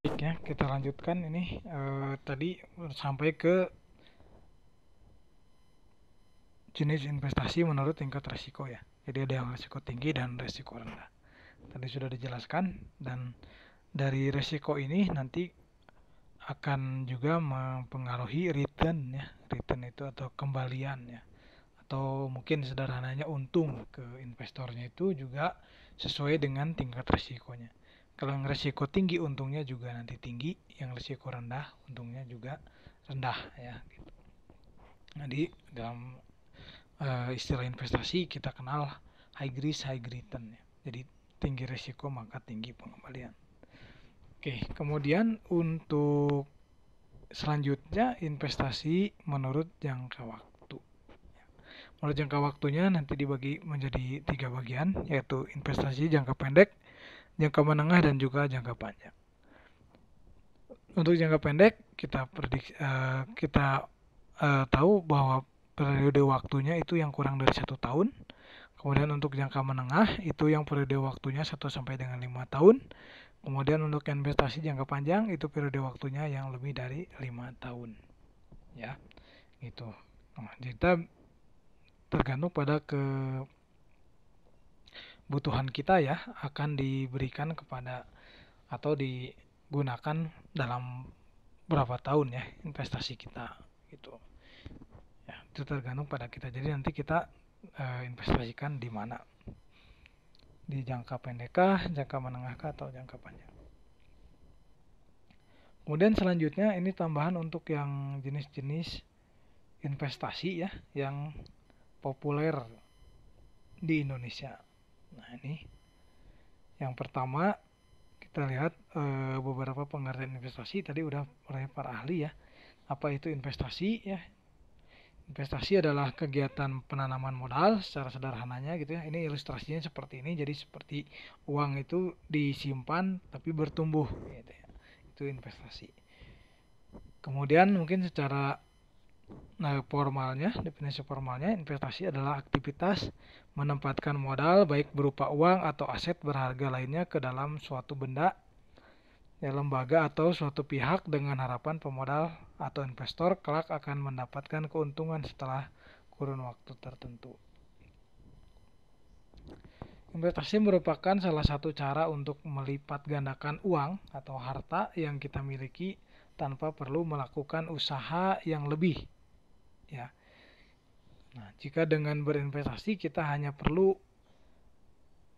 Baik ya, kita lanjutkan ini tadi sampai ke jenis investasi menurut tingkat resiko ya. Jadi ada yang resiko tinggi dan resiko rendah. Tadi sudah dijelaskan dan dari resiko ini nanti akan juga mempengaruhi return ya. Return itu atau kembalian ya. Atau mungkin sederhananya untung ke investornya itu juga sesuai dengan tingkat resikonya. Kalau yang resiko tinggi untungnya juga nanti tinggi, yang resiko rendah untungnya juga rendah ya. Jadi dalam istilah investasi kita kenal high risk high return ya. Jadi tinggi risiko maka tinggi pengembalian. Oke, kemudian untuk selanjutnya investasi menurut jangka waktu. Menurut jangka waktunya nanti dibagi menjadi 3 bagian, yaitu investasi jangka pendek, jangka menengah dan juga jangka panjang. Untuk jangka pendek kita tahu bahwa periode waktunya itu yang kurang dari 1 tahun. Kemudian untuk jangka menengah itu yang periode waktunya 1 sampai dengan 5 tahun. Kemudian untuk investasi jangka panjang itu periode waktunya yang lebih dari 5 tahun. Ya, gitu. Nah, kita tergantung pada kebutuhan kita ya akan diberikan kepada atau digunakan dalam berapa tahun ya investasi kita gitu. Ya, itu tergantung pada kita. Jadi nanti kita investasikan di mana? Di jangka pendekkah, jangka menengahkah atau jangka panjang. Kemudian selanjutnya ini tambahan untuk yang jenis-jenis investasi ya yang populer di Indonesia. Nah, ini yang pertama kita lihat beberapa pengertian investasi tadi udah oleh para ahli ya. Apa itu investasi ya? Investasi adalah kegiatan penanaman modal secara sederhananya gitu ya. Ini ilustrasinya seperti ini. Jadi seperti uang itu disimpan tapi bertumbuh gitu ya. Itu investasi. Kemudian mungkin secara formalnya, definisi formalnya investasi adalah aktivitas menempatkan modal baik berupa uang atau aset berharga lainnya ke dalam suatu benda ya, lembaga atau suatu pihak dengan harapan pemodal atau investor kelak akan mendapatkan keuntungan setelah kurun waktu tertentu. Investasi merupakan salah satu cara untuk melipat gandakan uang atau harta yang kita miliki tanpa perlu melakukan usaha yang lebih ya. Nah, jika dengan berinvestasi kita hanya perlu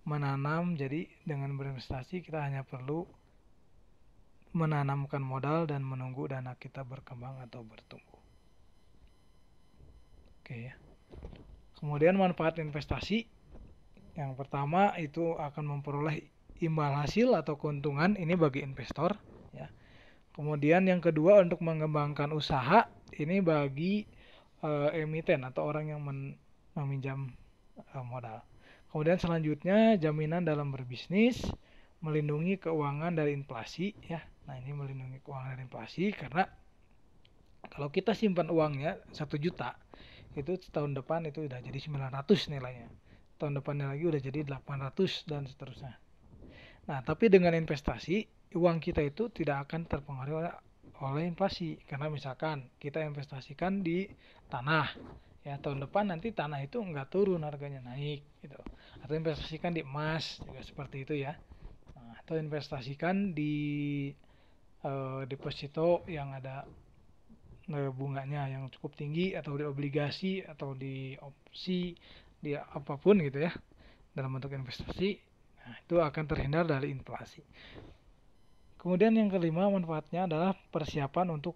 menanam, jadi dengan berinvestasi kita hanya perlu menanamkan modal dan menunggu dana kita berkembang atau bertumbuh. Oke ya. Kemudian manfaat investasi yang pertama itu akan memperoleh imbal hasil atau keuntungan ini bagi investor ya. Kemudian yang kedua untuk mengembangkan usaha ini bagi emiten atau orang yang meminjam modal. Kemudian selanjutnya jaminan dalam berbisnis, melindungi keuangan dari inflasi ya. Nah, ini melindungi keuangan dari inflasi karena kalau kita simpan uangnya 1 juta itu tahun depan itu udah jadi 900 nilainya. Tahun depannya lagi udah jadi 800 dan seterusnya. Nah, tapi dengan investasi uang kita itu tidak akan terpengaruh oleh inflasi karena misalkan kita investasikan di tanah ya, tahun depan nanti tanah itu nggak turun harganya, naik gitu. Atau investasikan di emas juga seperti itu ya. Nah, atau investasikan di deposito yang ada bunganya yang cukup tinggi atau di obligasi atau di opsi di apapun gitu ya dalam bentuk investasi. Nah, itu akan terhindar dari inflasi. Kemudian yang kelima manfaatnya adalah persiapan untuk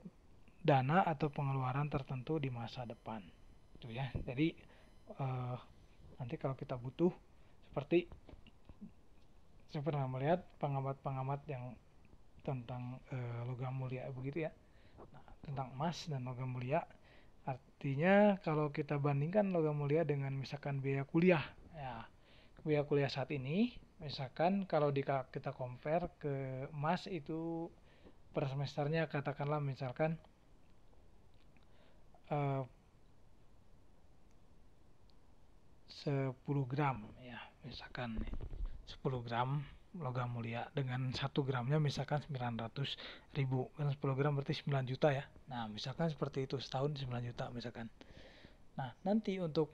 dana atau pengeluaran tertentu di masa depan. Itu ya. Jadi nanti kalau kita butuh seperti saya pernah melihat pengamat-pengamat yang tentang logam mulia begitu ya. Nah, tentang emas dan logam mulia. Artinya kalau kita bandingkan logam mulia dengan misalkan biaya kuliah. Ya, biaya kuliah saat ini misalkan kalau kita compare ke emas itu per semesternya katakanlah misalkan eh, 10 gram ya misalkan 10 gram logam mulia dengan 1 gramnya misalkan 900.000, kan 10 gram berarti 9 juta ya. Nah misalkan seperti itu, setahun 9 juta misalkan. Nah nanti untuk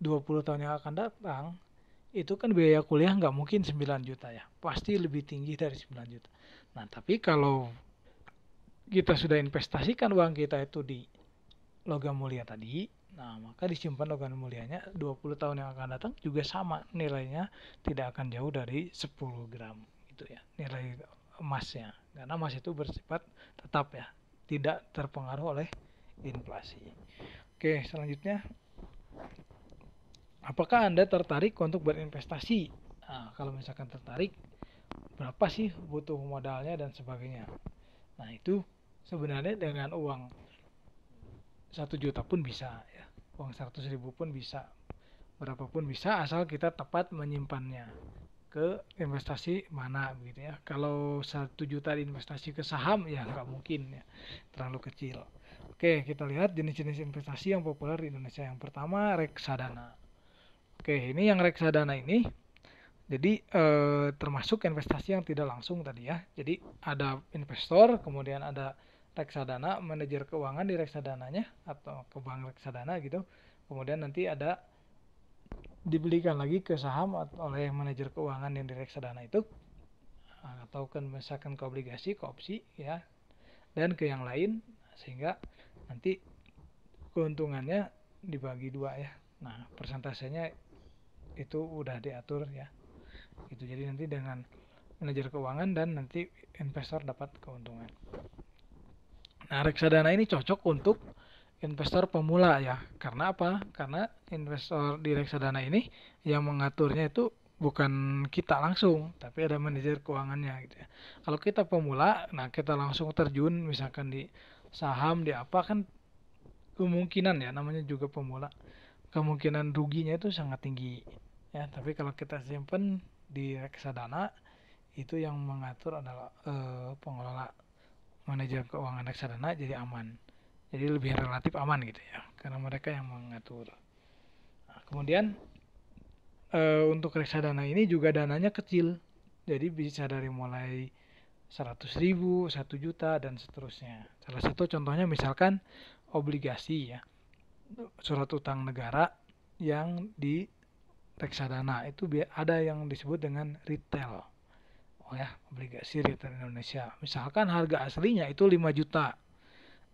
20 tahun yang akan datang itu kan biaya kuliah nggak mungkin 9 juta ya, pasti lebih tinggi dari 9 juta. Nah tapi kalau kita sudah investasikan uang kita itu di logam mulia tadi, nah maka disimpan logam mulianya 20 tahun yang akan datang juga sama nilainya, tidak akan jauh dari 10 gram gitu ya nilai emasnya, karena emas itu bersifat tetap ya, tidak terpengaruh oleh inflasi. Oke, selanjutnya, apakah Anda tertarik untuk berinvestasi? Nah, kalau misalkan tertarik, berapa sih butuh modalnya dan sebagainya. Nah, itu sebenarnya dengan uang 1 juta pun bisa ya. Uang 100.000 pun bisa. Berapapun bisa asal kita tepat menyimpannya ke investasi mana begitu ya. Kalau 1 juta diinvestasi ke saham ya nggak mungkin ya. Terlalu kecil. Oke, kita lihat jenis-jenis investasi yang populer di Indonesia. Yang pertama reksadana. Oke, ini yang reksadana ini jadi termasuk investasi yang tidak langsung tadi ya. Jadi ada investor, kemudian ada reksadana, manajer keuangan di reksadananya atau ke bank reksadana gitu. Kemudian nanti ada dibelikan lagi ke saham oleh manajer keuangan yang di reksadana itu, atau kan misalkan ke obligasi, ke opsi ya, dan ke yang lain, sehingga nanti keuntungannya dibagi dua ya. Nah persentasenya itu udah diatur ya. Itu jadi nanti dengan manajer keuangan dan nanti investor dapat keuntungan. Nah, reksadana ini cocok untuk investor pemula ya. Karena apa? Karena investor di reksadana ini yang mengaturnya itu bukan kita langsung, tapi ada manajer keuangannya gitu ya. Kalau kita pemula, nah kita langsung terjun misalkan di saham, di apa, kan kemungkinan ya, namanya juga pemula, kemungkinan ruginya itu sangat tinggi ya. Tapi kalau kita simpen di reksadana, itu yang mengatur adalah pengelola manajer keuangan reksadana, jadi aman, jadi lebih relatif aman gitu ya, karena mereka yang mengatur. Nah, kemudian untuk reksadana ini juga dananya kecil, jadi bisa dari mulai 100.000, 1 juta dan seterusnya. Salah satu contohnya misalkan obligasi ya, surat utang negara yang di reksadana itu ada yang disebut dengan retail. Oh ya, obligasi retail Indonesia. Misalkan harga aslinya itu 5 juta.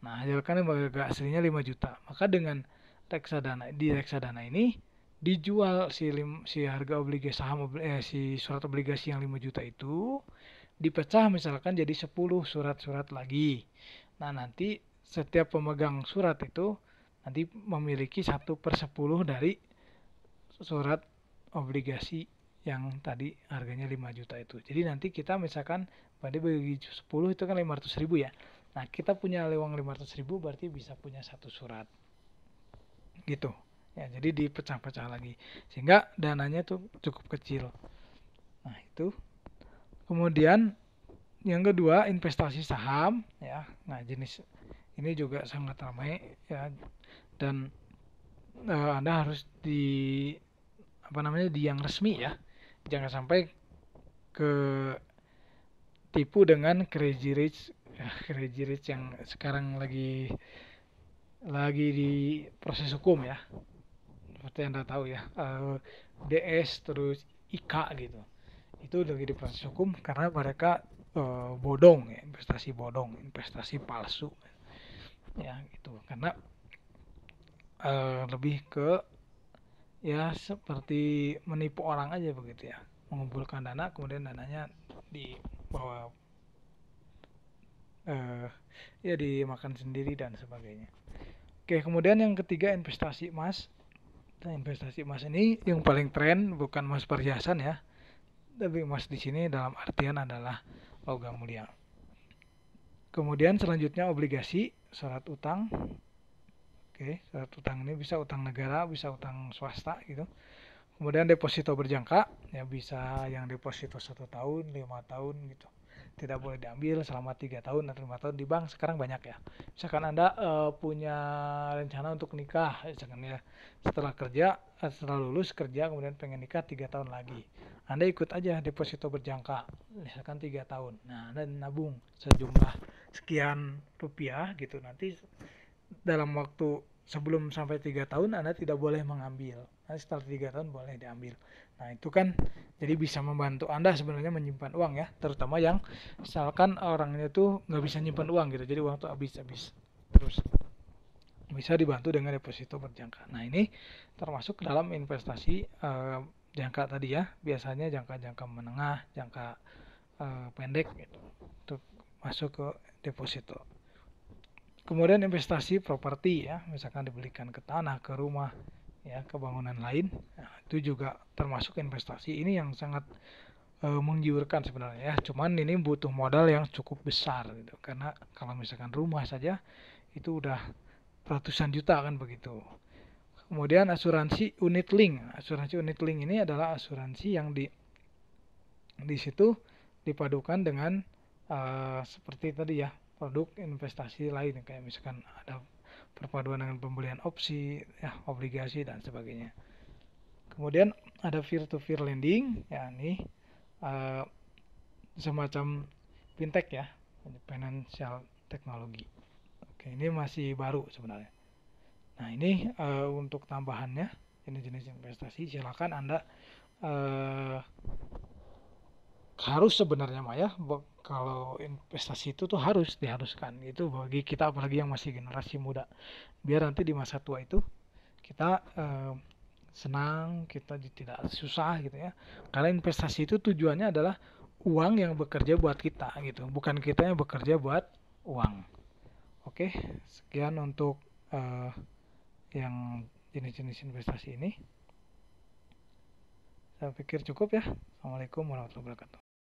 Nah, hasilkan harga aslinya 5 juta. Maka dengan reksadana, di reksadana ini dijual si harga obligasi saham, si surat obligasi yang 5 juta itu dipecah misalkan jadi 10 surat-surat lagi. Nah, nanti setiap pemegang surat itu nanti memiliki 1/10 dari surat obligasi yang tadi harganya 5 juta itu. Jadi nanti kita misalkan pada bagi 10 itu kan 500.000 ya. Nah kita punya uang 500.000 berarti bisa punya 1 surat gitu ya. Jadi dipecah-pecah lagi sehingga dananya tuh cukup kecil. Nah itu. Kemudian yang kedua investasi saham ya. Nah jenis ini juga sangat ramai ya, dan Anda harus di yang resmi ya, jangan sampai ke tipu dengan crazy rich yang sekarang lagi di proses hukum ya, seperti Anda tahu ya, DS terus IK gitu, itu lagi di proses hukum karena mereka bodong ya, investasi palsu ya gitu, karena lebih ke ya seperti menipu orang aja begitu ya, mengumpulkan dana kemudian dananya dibawa ya dimakan sendiri dan sebagainya. Oke, kemudian yang ketiga investasi emas. Nah, investasi emas ini yang paling tren, bukan emas perhiasan ya, tapi emas di sini dalam artian adalah logam mulia. Kemudian selanjutnya obligasi, surat utang. Oke, surat utang ini bisa utang negara, bisa utang swasta gitu. Kemudian deposito berjangka, ya bisa yang deposito 1 tahun, 5 tahun gitu. tidak boleh diambil selama 3 tahun atau 5 tahun di bank. Sekarang banyak ya, misalkan Anda punya rencana untuk nikah misalkan ya, setelah lulus kerja kemudian pengen nikah 3 tahun lagi, Anda ikut aja deposito berjangka misalkan 3 tahun. Nah, Anda nabung sejumlah sekian rupiah gitu, nanti dalam waktu sebelum sampai 3 tahun Anda tidak boleh mengambil. Nanti setelah 3 tahun boleh diambil. Nah itu kan jadi bisa membantu Anda sebenarnya menyimpan uang ya, terutama yang misalkan orangnya tuh nggak bisa nyimpan uang gitu, jadi uang tuh habis-habis terus, bisa dibantu dengan deposito berjangka. Nah ini termasuk dalam investasi jangka tadi ya, biasanya jangka-jangka menengah, jangka pendek gitu, untuk masuk ke deposito. Kemudian investasi properti ya, misalkan dibelikan ke tanah, ke rumah, ya, ke bangunan lain. Nah, itu juga termasuk investasi. Ini yang sangat menggiurkan sebenarnya ya. Cuman ini butuh modal yang cukup besar gitu. Karena kalau misalkan rumah saja itu udah ratusan juta kan begitu. Kemudian asuransi unit link. Asuransi unit link ini adalah asuransi yang di situ dipadukan dengan seperti tadi ya, produk investasi lain kayak misalkan ada perpaduan dengan pembelian opsi, ya, obligasi dan sebagainya. Kemudian ada peer-to-peer lending, ya ini semacam fintech ya, financial technology. Oke, ini masih baru sebenarnya. Nah ini untuk tambahannya, ini jenis investasi. Silakan Anda harus sebenarnya Maya, kalau investasi itu tuh diharuskan itu bagi kita, apalagi yang masih generasi muda, biar nanti di masa tua itu kita senang, kita tidak susah gitu ya, karena investasi itu tujuannya adalah uang yang bekerja buat kita gitu, bukan kita yang bekerja buat uang. Oke, sekian untuk yang jenis-jenis investasi ini, saya pikir cukup ya. Assalamualaikum warahmatullahi wabarakatuh.